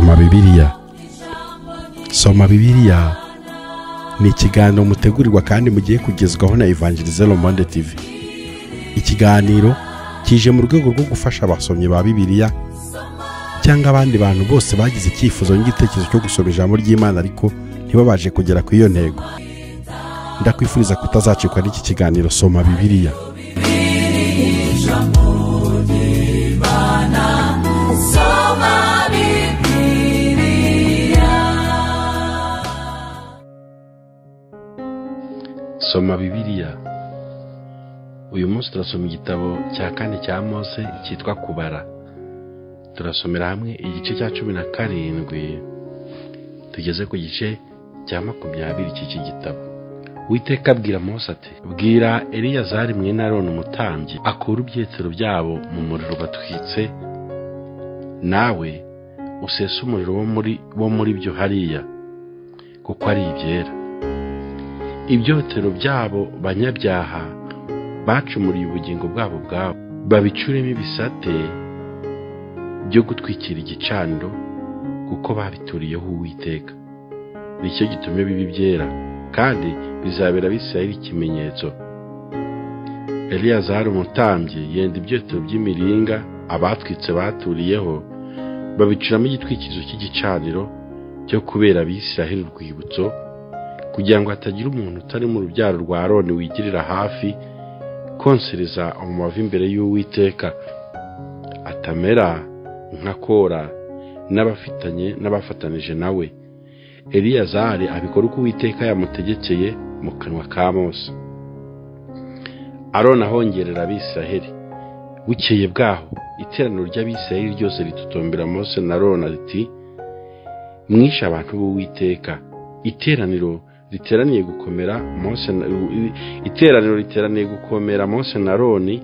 Soma Bibiliya. Soma Bibiliya ni ikiganiro mutegurirwa kandi mugiye kugezwaho na Evangelize Le Monde TV. Ikiganiro kije mu rwego rwo gufasha abasomyi ba Bibiliya cyangwa abandi bantu bose bagize icyifuzo n'igitekerezo cyo gusoma ijambo ry'Imana ariko ntibabashe kugera ku iyo ntego. Ndakwifuriza kutazacikwa n'iki kiganiro Soma Bibiliya. Soma Bibiliya. Uyu munsi turasoma igitabo cya kane cya Mose cyitwa Kubara. Turasomera hamwe igice cya 17 tugeze ku gice cya 20 cy'iki gitabo. Uwiteka abwira Mose ati: "Bwira Eliyazari mwene Aroni umutambyi akura ibyetero byabo mu muriro batwitse, nawe usese umuriro wo muri byo hariya, kuko ari ibyera. Ibyotero byabo banyabyaha bacumuriye ubugingo bwabo babicuremo ibisate byo gutwikira igicaniro, kuko babituriyeho Uwiteka. Nicyo gitumye bibi byera, kandi bizabera Abisirayeli ikimenyetso." Eliyazari umutambyi yenda ibyotero by'imiringa abatwitse baturiyeho, babicuramo igitwikirizo cy'igicaniro cyo kubera Abisirayeli urwibutso, kugira ngo hatagira umuntu utari mu rubyaro rwa Aroni wigirira hafi konsereza umubavu imbere y'Uwiteka, atamera nka Kora n'abafatanije nawe. Eliyazari abikora uko Uwiteka yamutegekeye mu kanwa ka Mose. Aroni ahongerera Abisirayeli. Bukeye bwaho iteraniro ry'Abisirayeli ryose ritutombera Mose na Aroni riti: "Mwishe abantu b'Uwiteka." Iteraniro riteraniye gukomera Mose na Aroni,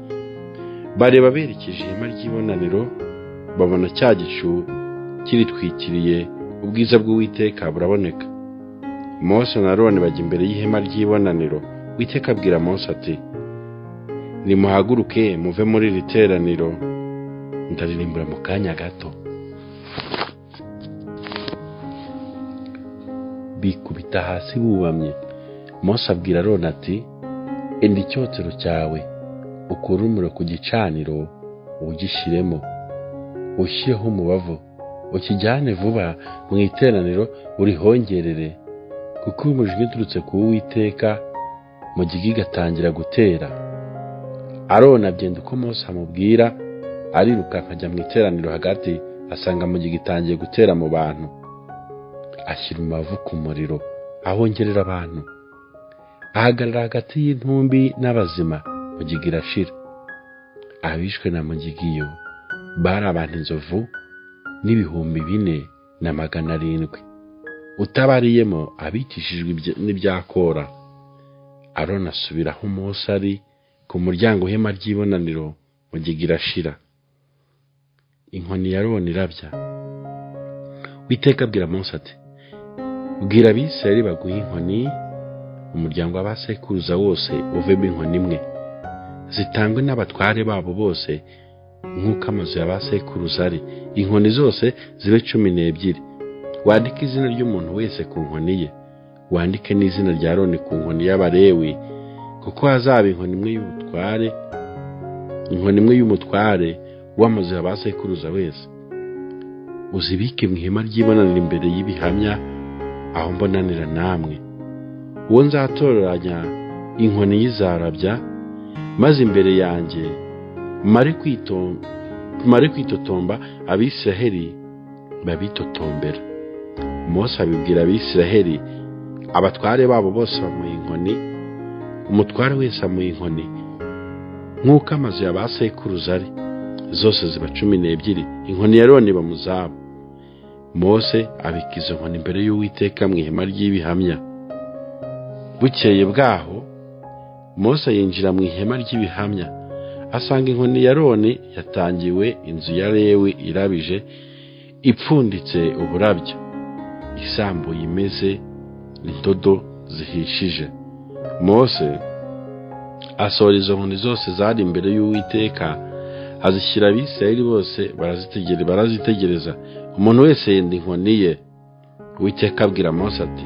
bareba berekeje ihema ry'ibonaniro, babona cya gicu kiritwikiriye, ubwiza bw'Uwiteka buraboneka. Mose na Aroni bajya imbere y'ihema ry'ibonaniro. Uwiteka abwira Mose ati: "Nimuhaguruke muve muri iri teraniro, ndaririmbura mu kanya gato." Bikubita hasi bubamye. Mose abwira Aroni ati: "Enda icyotero cyawe, ukure umuriro ku gicaniro, ugishyiremo, ushyireho umubavu, ukijyane vuba mu iteraniro, urihongerere, kuko umujinya uturutse ku Uwiteka, mugiga igatangira gutera." Aroni agenda uko Mose amubwira, ariruka akajya mu iteraniro hagati, asanga mugiga itangiye gutera mu bantu. Ashyira umubavu ku muriro, ahongerera abantu. Ahagarara hagati y'intumbi n'abazima, mugiga irashira. Abishwe na mugiga iyo bari abantu inzovu n'ibihumbi 4,700, utabariyemo abicishijwe n'ibya Kora. Aroni asubira aho Mose ari ku muryango w'ihema ry'ibonaniro, mugiga irashira. Inkoni ya Aroni irabya. Uwiteka abwira Mose ati: "Bwira Abisirayeli baguhe inkoni, umuryango w'abasekuruza wose uvemo inkoni imwe, zitangwe n'abatware babo bose nk'uko amazu y'abasekuruza ari. Inkoni zose zibe 12. Wandike izina ry'umuntu wese ku nkoni ye, wandike n'izina rya Aroni ku nkoni y'Abalewi, kuko hazaba inkoni imwe y'umutware w'amazu y'abasekuruza wese. Uzibike mu ihema ry'ibonaniro imbere y'ibihamya, aho mbonanira namwe. Uwo nzatoranya inkoni y'izarabya, maze imbere yanjye mare kwitotomba Abisirayeli babitotombera." Mose abibwira Abisirayeli, abatware babo bose bamuha inkoni, umutware wese amuha inkoni nk'uko amazu y'abasekuruza ari, zose ziba 12. Inkoni ya Aroni iba mu zabo. Mose abika izo nkoni imbere y'Uwiteka mu ihema ry'ibihamya. Bukeye bwaho Mose yinjira mu ihema ry'ibihamya, asanga inkoni ya Aroni yatangiwe inzu ya Lewi irabije, ipfunditse uburabyo, isambuye imeze indodo zihishije. Mose asohora izo nkoni zose zari imbere y'Uwiteka, azishyira Abisirayeli bose barazitegereza. umuntu wese yenda inkoni ye. Uwiteka abwira Mose ati,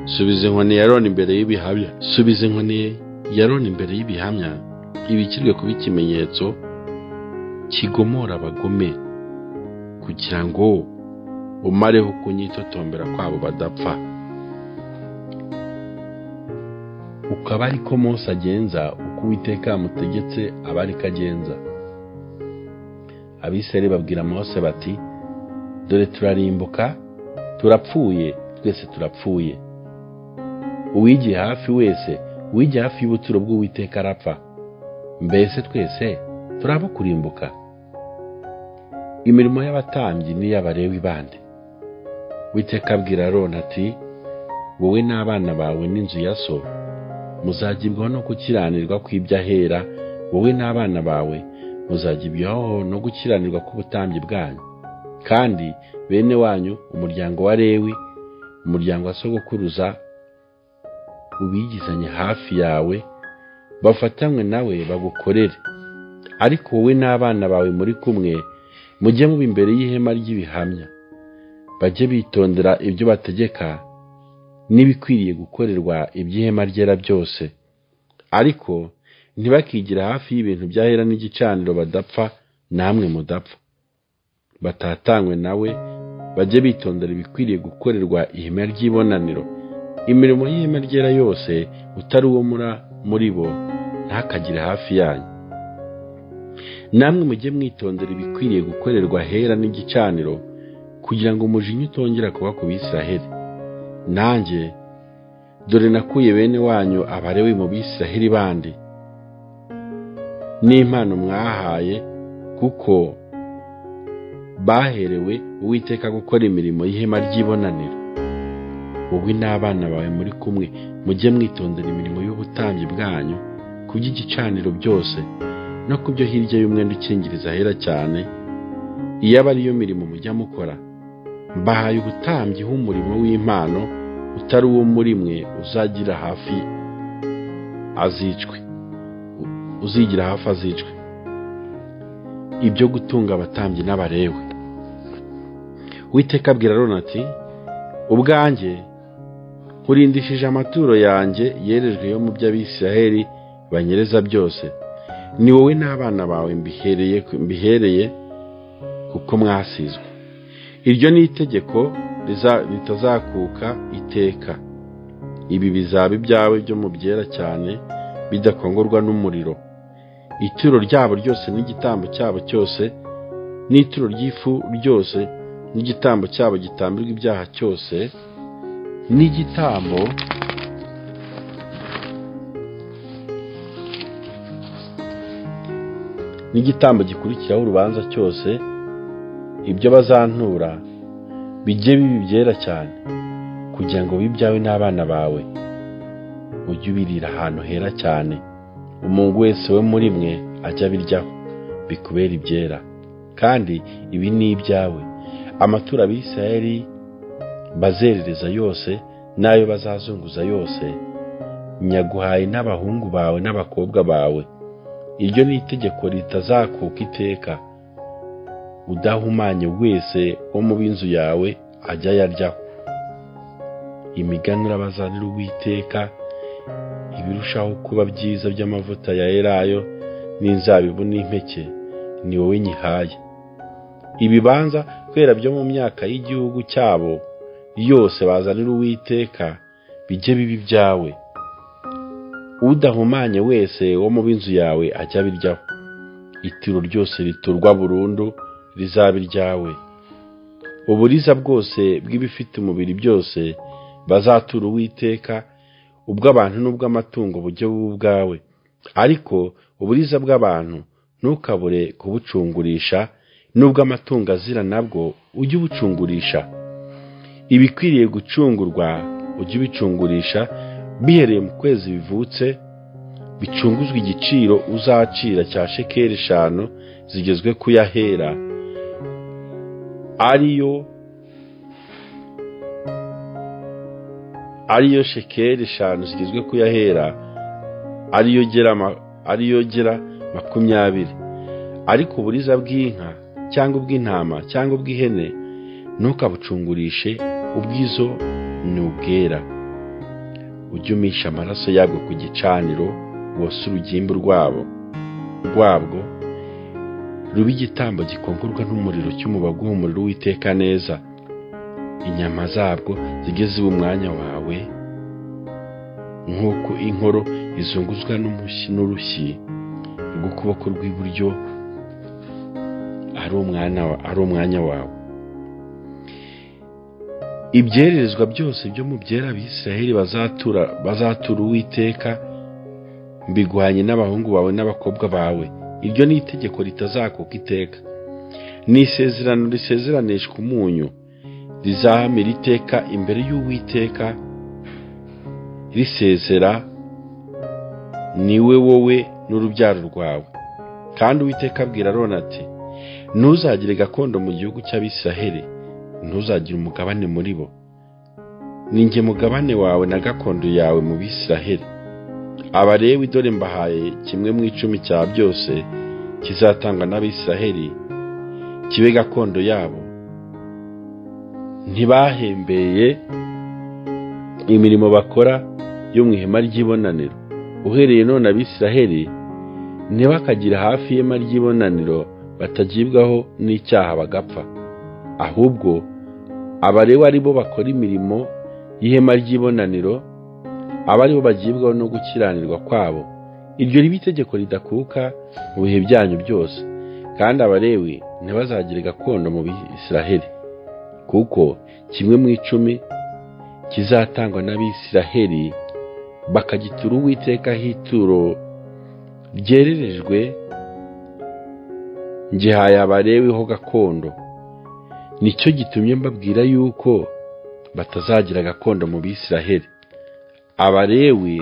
subiza inkoni ya Aroni imbere y'ibihamya. Subiza inkoni ya Aroni imbere y'ibihamya, ibikirwe kuba ikimenyetso kigomora abagome, kugira ngo umareho kunyitotombera kwabo badapfa. Ukaba ariko Mose agenza uko Uwiteka yamutegetse, aba ariko agenza. Abisirayeli babwira Mose bati, dore turarimbuka, turapfuye, twese turapfuye. Uwigiye hafi wese, uwigiye hafi y'ubuturo bw'Uwiteka arapfa. Mbese twese turaba kurimbuka? Imirimo y'abatambyi n'iy'Abalewi bande. Uwiteka abwira Aroni ati, wowe n'abana bawe n'inzu ya so muzagibwaho no gukiranirwa kw'iby'ahera, wowe n'abana bawe muzagibwaho no gukiranirwa k'ubutambyi bwanyu. Kandi bene wanyu, umuryango wa Lewi, umuryango wa sogokuruza, ubigizanye hafi yawe, bafatanywe nawe bagukorere. Ariko wowe n'abana bawe muri kumwe mujye muba imbere y'ihema ry'ibihamya, bajye bitondera ibyo bategeka n'ibikwiriye gukorerwa iby'ihema ryera byose. Ariko ntibakigira hafi y'ibintu by'ahera n'igicaniro badapfa, namwe mudapfa. Batatanywe nawe, bajye bitondera ibikwiriye gukorerwa ihema ry'ibonaniro. Imirimo y'ihema ryera yose utari uwo muri bo ntakagire hafi yanyu. Namwe mujye mwitondera ibikwiriye gukorerwa ahera n'igicaniro, kugira ngo umujinya utongera kuba ku Bisiraheli. Nanjye dore nakuye bene wanyu Abalewi mu Bisiraheli bandi n'impano mwahaye, kuko baherewe Uwiteka gukora imirimo y'ihema ry'ibonaniro. Wowe n'abana bawe muri kumwe mujye mwitondera imirimo y'ubutambyi bwanyu, ku by'igicaniro byose no ku byo hirya y'umwenda ukingiriza ahera cyane. Iyo aba ariyo mirimo mujya mukora, mbahaye ubutambyi h'umurimo w'impano utari uwo muri mwe uzigira hafi azicwe. Ibyo gutunga abatambyi n'Abalewi. Uwiteka abwira Aroni ati, ubwanjye nkurindishije amaturo yanjye yerejwe yo mu by'Abisiraheli banyereza byose. Ni wowe n'abana bawe mbihereye kuko mwasizwe. Iryo ni itegeko ritazakuka iteka. Ibi bizaba ibyawe byo mu byera cyane, bidakongorwa n'umuriro. Ituro ryabo ryose n'igitambo cyabo cyose, n'ituro ry'ifu ryose n'igitambo cyabo gitambirwa ibyaha cyose, n'igitambo gikurikiraho urubanza cyose, ibyo bazantura bijye biba ibyera cyane, kugira ngo bibyawe n'abana bawe. Ujye ubirira ahantu hera cyane. Umuntu wese we muri mwe ajya abiryaho, bikubera ibyera. Kandi ibi ni ibyawe. Amaturo Abisirayeli bazerereza yose n'ayo bazazunguza yose, nyaguhaye n'abahungu bawe n'abakobwa bawe. Iryo ni itegeko ritazakuka iteka. Udahumanye wese wo mu b'inzu yawe ajya yaryaho. Imiganura bazanira Uwiteka ibirushaho kuba byiza by'amavuta ya elayo n'inzabibu n'impeke, ni wowe nyihaye. Ibibanza kwera byo mu myaka y'igihugu cyabo yose bazanira Uwiteka bijye biba ibyawe. Udahumanye wese wo mu b'inzu yawe ajya abiryaho. Ituro ryose riturwa burundu rizaba iryawe. Uburiza bwose bw'ibifite umubiri byose bazatura Uwiteka, ubw'abantu n'ubw'amatungo bujye buba ubwawe. Ariko uburiza bw'abantu ntukabure kubucungurisha, n'ubw'amatungo azira nabwo ujye ubucungurisha. Ibikwiriye gucungurwa ujye ubicungurisha bihereye mu kwezi bivutse, bicunguzwa igiciro uzacira cya shekeli 5 zigezwe ku yahera, ariyo shekeli 5 zigezwe ku yahera, ariyo gera 20. Ariko uburiza bw'inka cyangwa ubw'intama cyangwa ubw'ihene ntukabucungurishe ubwizo ni ubwera. Ujye umisha amaraso yabwo ku gicaniro, wose urugimbu rwabwo ruba igitambo gikongorwa n'umuriro cy'umubaga uhumurira Uwiteka neza. Inyama zabwo zijye ziba umwanya wawe, nk'uko inkoro izunguzwa n'urushyi rw'ukuboko rw'iburyo ari umwanya wawe. Ibyererezwa byose byo mu byera Abisiraheli bazatura Uwiteka mbiguhanye n'abahungu bawe n'abakobwa bawe. Iryo ni itegeko ritazakuka iteka, ni isezerano risezeranishwa umunyu, rizahamira iteka imbere y'Uwiteka risezera niwe wowe n'urubyaro rwawe. Kandi Uwiteka abwira Aroni ati, ntuzagire gakondo mu gihugu cy'Abisiraheli, ntuzagire umugabane muri bo. Ni jye mugabane wawe na gakondo yawe mu Bisiraheli. Abalewi dore mbahaye 1/10 cya byose kizatangwa n'Abisiraheli kibe gakondo yabo. Ntibahembeye imirimo bakora yo mu ihema ry'ibonaniro. Uhereye none Abisiraheli ntibakagira hafi y'ihema ry'ibonaniro batagibwaho n'icyaha bagapfa. Ahubwo Abalewi ari bo bakora imirimo y'ihema ry'ibonaniro, aba ari bo bagibwaho no gukiranirwa kwabo. Iryo riba itegeko ridakuka mu bihe byanyu byose. Kandi Abalewi ntibazagire gakondo mu Bisiraheli, kuko 1/10 kizatangwa n'Abisiraheli bakagitura Uwiteka hituro ryererejwe. Ngihaye Abalewi ho gakondo. Nicyo gitumye mbabwira yuko batazagira gakondo mu Bisiraheli. Abalewi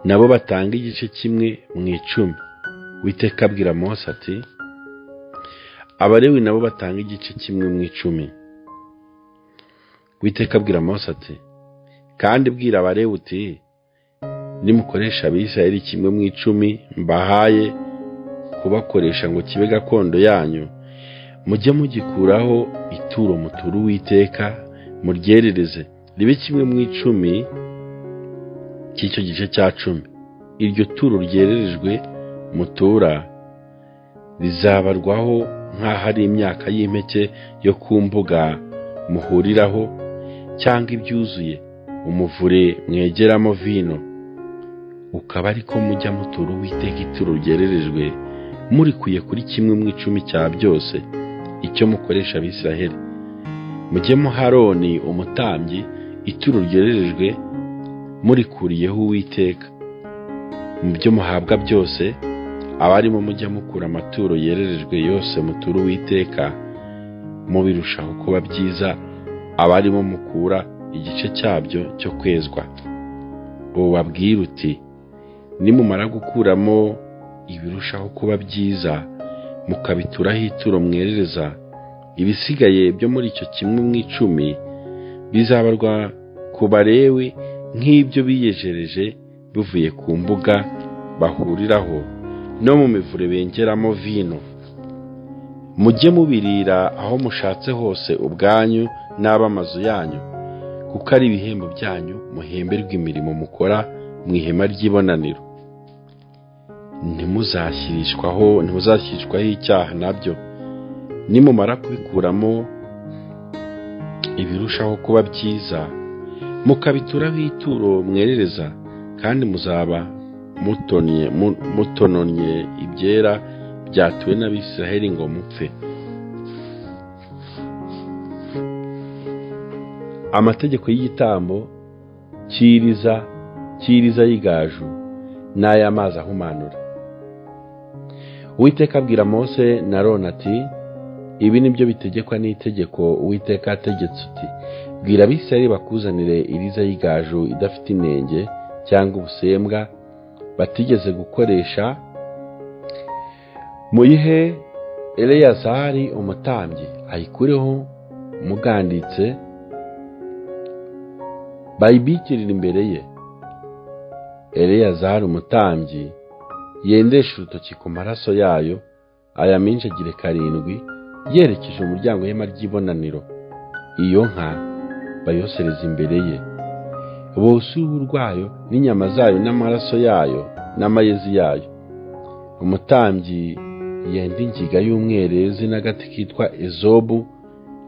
nabo batanga 1/10. Uwiteka abwira Mose ati, Abalewi nabo batanga 1/10. Uwiteka abwira Mose ati, kandi bwira Abalewi uti, nimukoresha Abisiraheli 1/10 mbahaye kubakoresha ngo kibe gakondo yanyu, mujye mugikuraho ituro mutura Uwiteka, muryerereze ribe 1/10 cy'icyo gice cya 10. Iryo turo ryererejwe mutura rizabarwaho nk'aho ari imyaka y'impeke yo ku mbuga muhuriraho, cyangwa ibyuzuye umuvure mwegeramo vino. Ukaba ariko mujya mutura Uwiteka ituro ryererejwe murikuye kuri 1/10 cya byose icyo mukoresha Abisiraheli. Mujye muha Aroni umutambyi ituro ryererejwe murikuriyeho Uwiteka. Mu byo muhabwa byose abarimo mujya mukura amaturo yererejwe yose mutura Uwiteka, mubirushaho kuba byiza. Abarimo mukura igice cyabyo cyo kwezwa. Ubabwira uti, nimumara gukuramo ibirushaho kuba byiza mukabituraho ituro mwerereza, ibisigaye byo muri icyo 1/10 bizabarwa ku Balewi nk'ibyo biyejereje bivuye ku mbuga bahuriraho no mu mivure bengeramo vino. Mujye mubirira aho mushatse hose ubwanyu n'ab'amazu yanyu, kuko ari ibihembo byanyu muhemberwa imirimo mukora mu ihema ry'ibonaniro. Ntimuzashyirishwaho icyaha nabyo. Nimumara kubikuramo ibirushaho kuba byiza mukabituraho ituro mwerereza, kandi muzaba mutononye ibyera byatuwe n'Abisiraheli ngo mupfe. Amategeko y'igitambo cy'iriza y'igaju n'ay'amazi ahumanura. Uwiteka abwira Mose na Aroni ati, ibi nibyo bitegekwa n'itegeko Uwiteka ategetse uti, bwira Abisiraheli bakuzanire iriza y'igaju idafite inenge cyangwa ubusembwa batigeze gukoresha, muyihe Eleyazari umutambyi ayikureho muganditse, bayibikirira imbere ye. Eleyazari umutambyi yendesha urutoki ku maraso yayo ayaminjagire 7, yerekeje umuryango w'ihema ry'ibonaniro. Iyo nka bayosereza imbere ye, bose uruhu rwayo n'inyama zayo n'amaraso yayo n'amayezi yayo. Umutambyi yenda ingiga y'umwerezi n'agati kitwa ezobu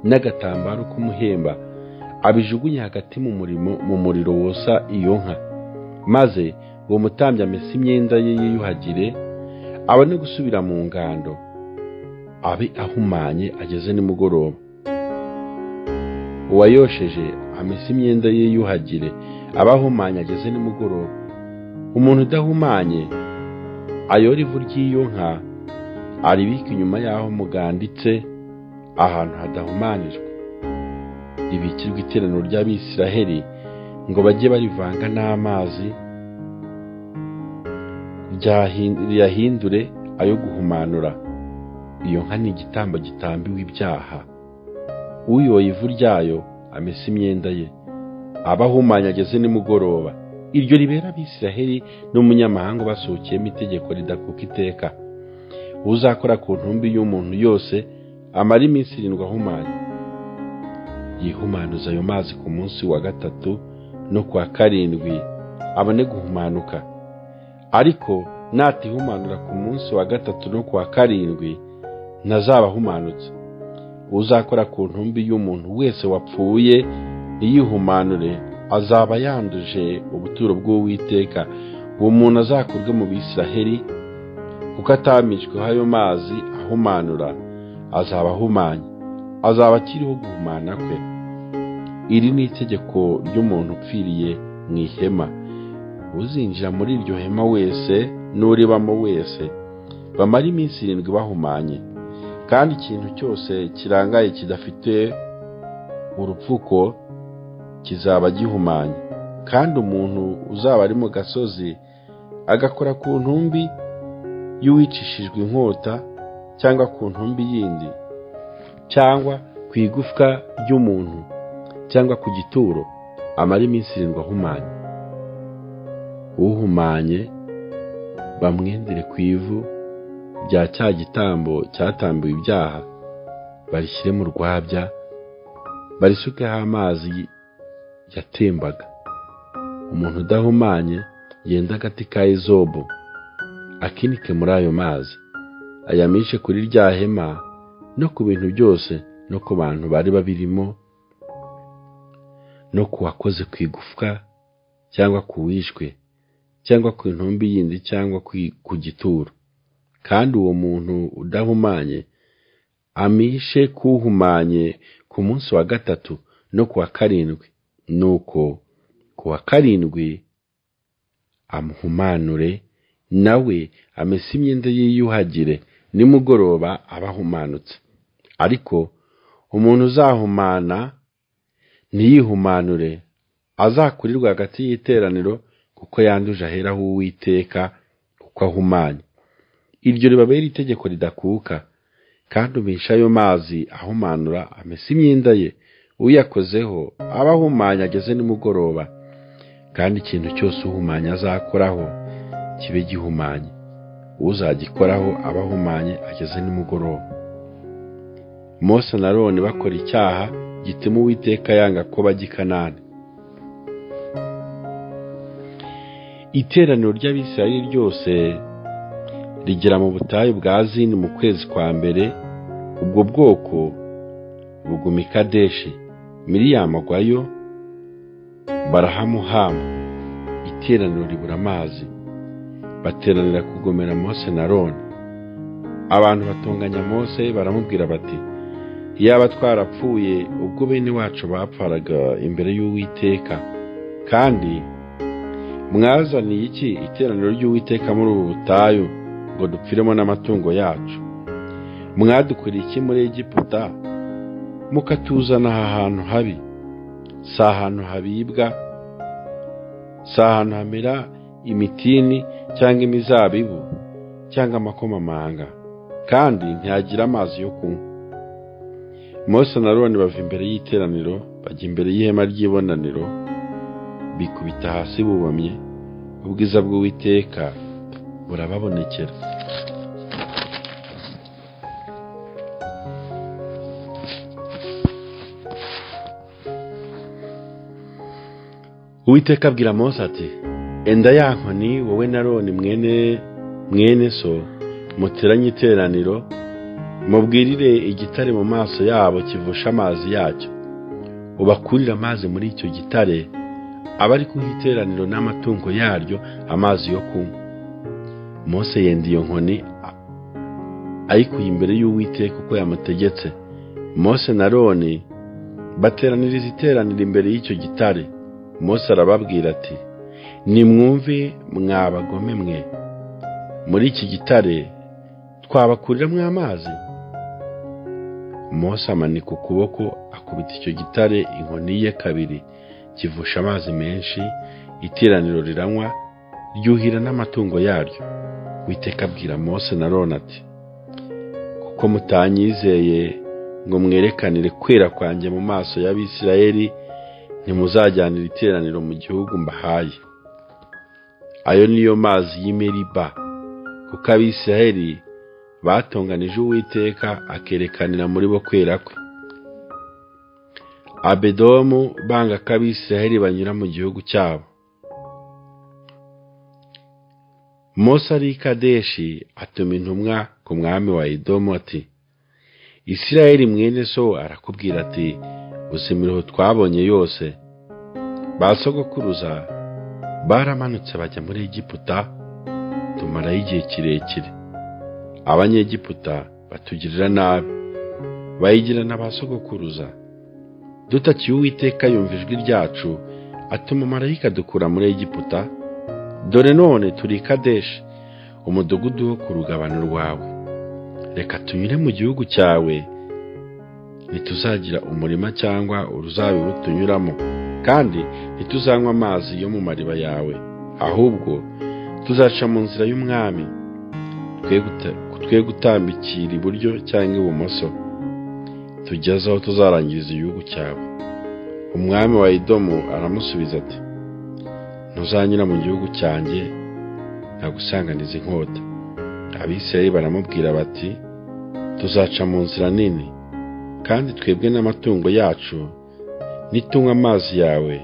n'agatambaro k'umuhemba, abijugunye hagati mu muriro wosa iyo nka. Maze uwo mutambyi amesa imyenda ye yiyuhagire, abone gusubira mu ngando, abe ahumanye ageze nimugoroba. Uwayosheje amesa imyenda ye yiyuhagire, aba ahumanye ageze nimugoroba. Umuntu udahumanye ayora ivu ry'iyo nka, aribika inyuma y'aho muganditse ahantu hadahumanijwe, ribikirwa iteraniro ry'Abisiraheli ngo bajye barivanga n'amazi, riyahindure ayo guhumanura. Iyo nka ni igitambo gitambiwe ibyaha. Uyoye ivu ryayo amesa imyenda ye, aba ahumanye ageze nimugoroba. Iryo ribera Abisiraheli n'umunyamahanga basohokeyemo itegeko ridakuka iteka. Uzakora ku ntumbi y'umuntu yose amara iminsi 7 ahumanye, yihumanuza ayo mazi ku munsi wa 3 no ku wa 7 abone guhumanuka. Ariko natihumanura ku munsi wa 3 no ku wa 7 ntazaba ahumanutse. Uzakora ku ntumbi y'umuntu wese wapfuye yihumanure, azaba yanduje ubuturo bw'Uwiteka. Uwo muntu azakurwe mu Bisiraheli, kuko atamijweho ayo mazi ahumanura, azaba ahumanye, azaba akiriho guhumana kwe. Iri ni itegeko ry'umuntu upfiriye mu ihema. Uzinjira muri iryo hema wese n'uribamo wese bamara iminsi 7 bahumanye. Kandi ikintu cyose kirangaye kidafite urupfuko kizaba gihumanye. Kandi umuntu uzaba ari mu gasozi agakora ku ntumbi y'uwicishijwe inkota, cyangwa ku ntumbi yindi, cyangwa ku igufwa ry'umuntu, cyangwa ku gituro, amara iminsi 7 ahumanye. Uhumanye bamwendere ku ivu rya cya gitambo cyatambiwe ibyaha, barishyire mu rwabya, barisukeho amazi yatembaga. Umuntu udahumanye yenda agati ka ezobu, akinike muri ayo mazi, ayamishe kuri rya hema no ku bintu byose no ku bantu bari babirimo, no ku wakoze ku igufwa cyangwa ku wishwe, cyangwa ku ntumbi yindi, cyangwa ku gituro. Kandi uwo muntu udahumanye amishe kuhumanye ku munsi wa 3 no ku wa 7, nuko ku wa 7 amuhumanure, nawe amesa imyenda yiyuhagire, nimugoroba abahumanutse. Ariko umuntu uzahumana ntiyihumanure, azakurirwa hagati y'iteraniro, kuko yanduje aheraho Uwiteka, kuko ahumanye. Iryo ribabera itegeko ridakuka. Kandi umisha ayo mazi ahumanura amesa imyenda ye, uyakozeho aba ahumanye ageze nimugoroba. Kandi ikintu cyose uhumanye azakoraho kibe gihumanye, uzagikoraho aba ahumanye ageze nimugoroba. Mose na Aroni bakora icyaha gituma Uwiteka yanga ko bajya i Kanani. Iteraniro ry'Abisirayeli ryose rigera mu butayu bwa Zini mu kwezi kwa mbere. Ubwo bwoko buguma i Kadeshi. Miriyamu agwayo, barahamuhama. Iteraniro ribura amazi, bateranira kugomera Mose na Aroni. Abantu batonganya Mose, baramubwira bati, iyaba twarapfuye ubwo bene wacu bapfaraga imbere y'Uwiteka. Kandi mwazaniye iki iteraniro ry'Uwiteka muri ubu butayu ngo dupfiremo n'amatungo yacu? Mwadukuriye iki muri Egiputa mukatuzana aha hantu habi? Si ahantu habibwa, si ahantu hamera imitini cyangwa imizabibu cyangwa amakomamanga, kandi ntihagira amazi yo kunywa. Mose na Aroni bava imbere y'iteraniro, bajya imbere y'ihema ry'ibonaniro, bikubita hasi bubamye. Ubwiza bw'Uwiteka burababonekera. Uwiteka abwira Mose ati enda ya nkoni wowe na Aroni mwene so muteranye iteraniro mubwirire igitare mu maso yabo kivusha amazi yacyo ubakurire amazi muri icyo gitare abari ku iteraniro n'amatungo yaryo amazi yo kunywa. Mose yenda iyo nkoni ayikuye imbere y'Uwiteka uko yamutegetse. Mose na Aroni bateraniriza iteraniro imbere y'icyo gitare. Mose arababwira ati nimwumve mwa bagome mwe, muri iki gitare twabakuriramwo amazi? Mose amanika ukuboko akubita icyo gitare inkoni ye kabiri kivusha amazi menshi, iteraniro riranywa ryuhira n'amatungo yaryo. Uwiteka abwira Mose na Aroni ati kuko mutanyizeye ngo mwerekanire kwera kwanjye mu maso y'Abisirayeli, ntimuzajyanira iteraniro mu gihugu mbahaye. Ayo niyo mazi y'i Meriba, kuko Abisirayeli batonganije Uwiteka akerekanira muri bo kwera kwe. Abedomu banga ko Abisirayeli banyura mu gihugu cyabo. Mose ari i Kadeshi atuma intumwa ku mwami wa Edomu ati Isirayeli mwene so arakubwira ati uzi imiruho twabonye yose. Ba sogokuruza baramanutse bajya muri Egiputa, tumarayo igihe kirekire. Abanyegiputa batugirira nabi, bayigirana ba sogokuruza. Dutakiye Uwiteka yumva ijwi ryacu, atuma marayika dukura muri Egiputa. Dore none turi i Kadeshi, umudugudu wo ku rugabano rwawe. Reka tunyure mu gihugu cyawe, ntituzagira umurima cyangwa uruzabibu tunyuramo, kandi ntituzanywa amazi yo mu mariba yawe, ahubwo tuzaca mu nzira y'umwami, twe gutambikira iburyo cyangwa ibumoso, tugeze aho tuzarangiriza igihugu cyawe. Umwami wa Edomu aramusubiza ati ntuzanyura mu gihugu cyanjye ntagusanganiza inkota. Abisirayeli baramubwira bati tuzaca mu nzira nini, kandi twebwe n'amatungo yacu nitunywa amazi yawe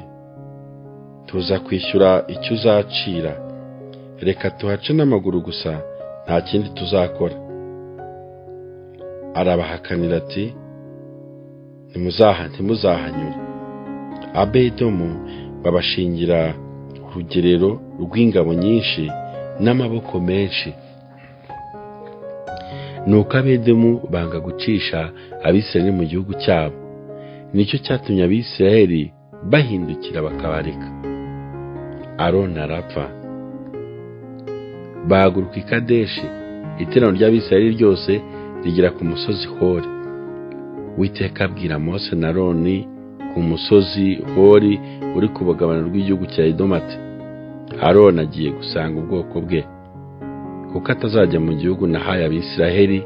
tuza kwishyura icyo uzacira. Reka tuhace n'amaguru gusa, nta kindi tuzakora. Arabahakanira ati ntimuzahanyura. Abedomu babashingira urugerero rw'ingabo nyinshi n'amaboko menshi. Nuko Abedomu banga gucisha Abisirayeli mu gihugu cyabo, nicyo cyatumye Abisirayeli bahindukira bakabareka. Aroni arapfa. Bahaguruka i Kadeshi, iteraniro ry'Abisirayeli ryose rigera ku musozi Hori. Uwiteka abwira Mose na Aroni ku musozi Hori uri ku bugabane rw'igihugu cya Edomu ati Aroni agiye gusanga ubwoko bwe, kuko atazajya mu gihugu nahaye Abisirayeli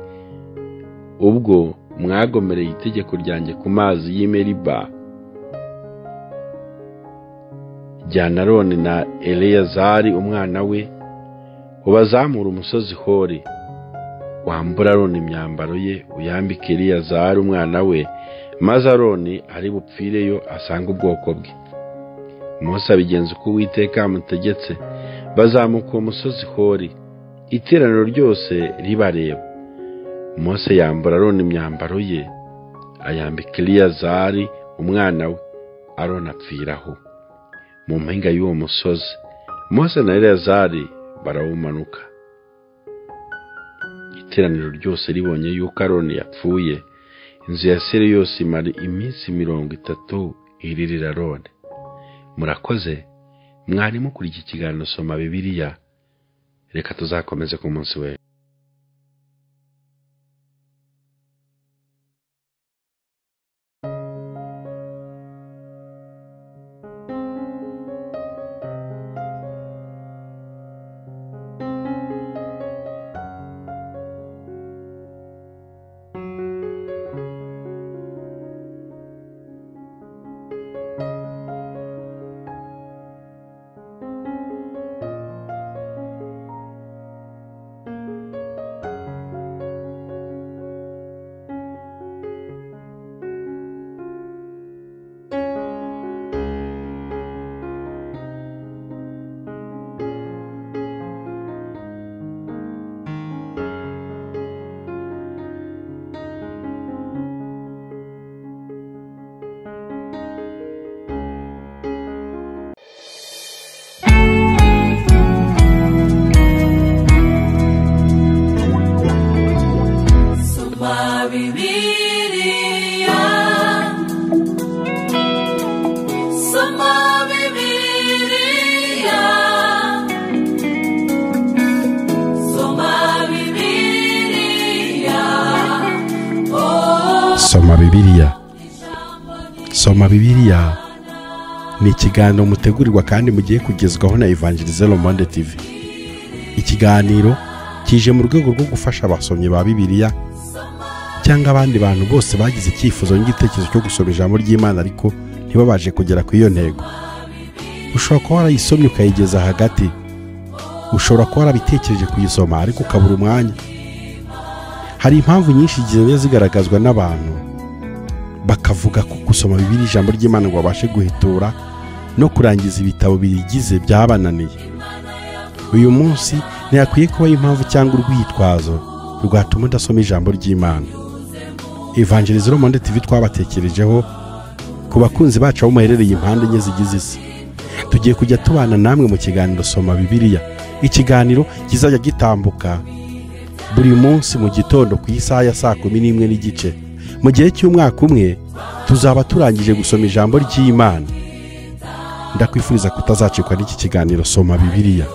ubwo mwagomereye itegeko ryanjye ku mazi y'i Meriba. Jyana Aroni na Eleyazari umwana we ubazamura umusozi Hori, wambura Aroni imyambaro ye uyambike Eleyazari umwana we, maze Aroni ari bupfireyo asanga ubwoko bwe. Mose abigenza uko Uwiteka amutegetse, bazamuka uwo musozi Hori, iteraniro ryose ribareba. Mose yambura Aroni imyambaro ye ayambika Eleyazari umwana we, Aroni apfiraho mu mpinga y'uwo musozi. Mose na Eleyazari barawumanuka. Iteraniro ryose ribonye yuko Aroni yapfuye, inzu ya Seri yose imara iminsi 30 iririra Aroni. Murakoze, mwarimu kuri iki kiganiro Soma Bibiliya. Reka tuzakomeze ku munsi we. Soma Bibiliya. Soma Bibiliya ni ikiganiro mutegurirwa kandi mugiye kugezwaho na Evangelize Le Monde TV. Ikiganiro kije mu rwego rwo gufasha abasomyi ba Bibiliya cyangwa abandi bantu bose bagize icyifuzo n'igitekerezo cyo gusoma ijambo ry'Imana ariko ntibabaje kugera ku iyo ntego. Ushobora kuba warayisomye ukayigeza hagati, ushobora kuba warabitekereje kuyisoma ariko ukabura umwanya. Hari impamvu nyinshi zigenda zigaragazwa n'abantu bakavuga ko gusoma Bibiliya ijambo ry'Imana ngo babashe guhitura no kurangiza ibitabo birigize byabananiye. Uyu munsi ntiyakwiye kuba impamvu cyangwa urwitwazo rwatuma udasoma ijambo ry'Imana. Evangelize Le Monde TV twabatekerejeho ku bakunzi bacu aho muherereye impande enye zigize isi. Tugiye kujya tubana namwe mu kiganiro Soma Bibiliya. Ikiganiro kizajya gitambuka buri munsi mu gitondo ku isaha ya 11:30. Mu gihe cy'umwaka umwe tuzaba turangije gusoma ijambo ry'Imana. Ndakwifuriza kutazacikwa n'iki kiganiro Soma Bibiliya.